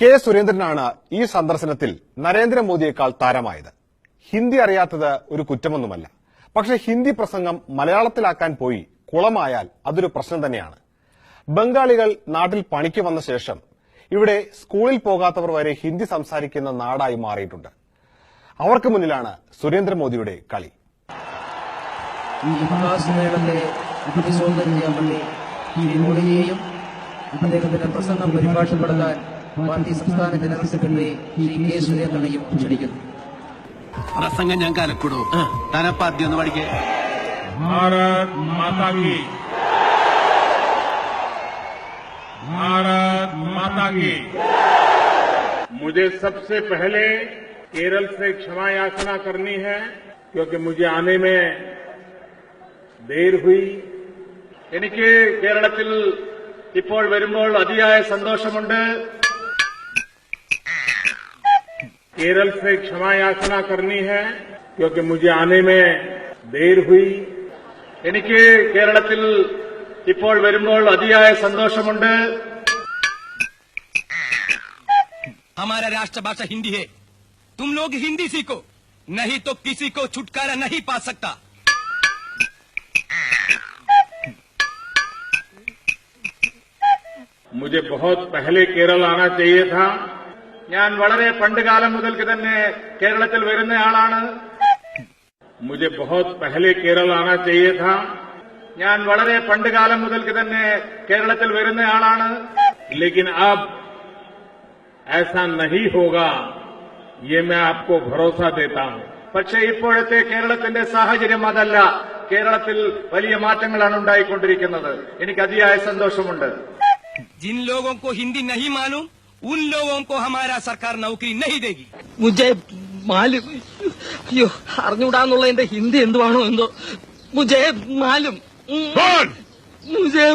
K സുരേന്ദ്രനാണ് ഈ സന്ദർശനത്തിൽ നരേന്ദ്രമോദിയേക്കാൾ താരമായത്. ഹിന്ദി അറിയാത്തത് ഒരു കുറ്റമൊന്നുമല്ല. പക്ഷെ ഹിന്ദി പ്രസംഗം മലയാളത്തിലാക്കാൻ പോയി കുളമായാൽ അതൊരു പ്രശ്നം തന്നെയാണ്. ബംഗാളികൾ നാട്ടിൽ പണിക്ക് വന്ന ശേഷം ഇവിടെ സ്കൂളിൽ പോകാത്തവർ വരെ ഹിന്ദി സംസാരിക്കുന്ന നാടായി മാറിയിട്ടുണ്ട്. അവർക്ക് മുന്നിലാണ് സുരേന്ദ്രമോദിയുടെ കളി. ഈ വികാസമേളത്തെ അഭിസംബോധന ചെയ്യാൻ വേണ്ടി മോദിയെയും അദ്ദേഹത്തിന്റെ പ്രസംഗം പരിഭാഷപ്പെടുത്താൻ പാർട്ടി സംസ്ഥാന ജനറൽ സെക്രട്ടറി ശ്രീ കെ സുരേന്ദ്രനെയും ക്ഷണിക്കുന്നു. പ്രസംഗം ഞാൻ കലക്കിടൂ. തനപ്പാദ്യം ഒന്ന് പഠിക്കേ. भारत माता की, भारत माता की। मुझे सबसे पहले केरल से क्षमा याचना करनी है क्योंकि मुझे आने में देर हुई. എനിക്ക് കേരളത്തിൽ ഇപ്പോൾ വരുമ്പോൾ അതിയായ സന്തോഷമുണ്ട്. केरल से क्षमा याचना करनी है क्योंकि मुझे आने में देर हुई. എനിക്ക് കേരളത്തിൽ ഇപ്പോൾ വരുമ്പോൾ അതിയായ സന്തോഷമുണ്ട്. हमारा राष्ट्रभाषा हिंदी है. तुम लोग हिंदी सीखो, नहीं तो किसी को छुटकारा नहीं पा सकता. मुझे बहुत पहले केरल आना चाहिए था. ഞാൻ വളരെ പണ്ടുകാലം മുതൽക്ക് തന്നെ കേരളത്തിൽ വരുന്നയാളാണ്. मुझे बहुत पहले केरल आना चाहिए था. ഞാൻ വളരെ പണ്ടുകാലം മുതൽക്ക് തന്നെ കേരളത്തിൽ വരുന്നയാളാണ്. लेकिन अब ऐसा नहीं होगा, ये मैं आपको भरोसा देता हूं. പക്ഷേ ഇപ്പോഴത്തെ കേരളത്തിന്റെ സാഹചര്യം അതല്ല. കേരളത്തിൽ വലിയ മാറ്റങ്ങളാണ് ഉണ്ടായിക്കൊണ്ടിരിക്കുന്നത്. എനിക്ക് അതിയായ സന്തോഷമുണ്ട്. जिन लोगों को हिंदी नहीं मालूम उन लोगों को हमारा सरकार नौकरी नहीं देगी. മുജേ മാലും അയ്യോ അറിഞ്ഞൂടാന്നുള്ള എന്റെ ഹിന്ദി എന്തുവാണോ എന്തോ മുജേ മാലും മുജേ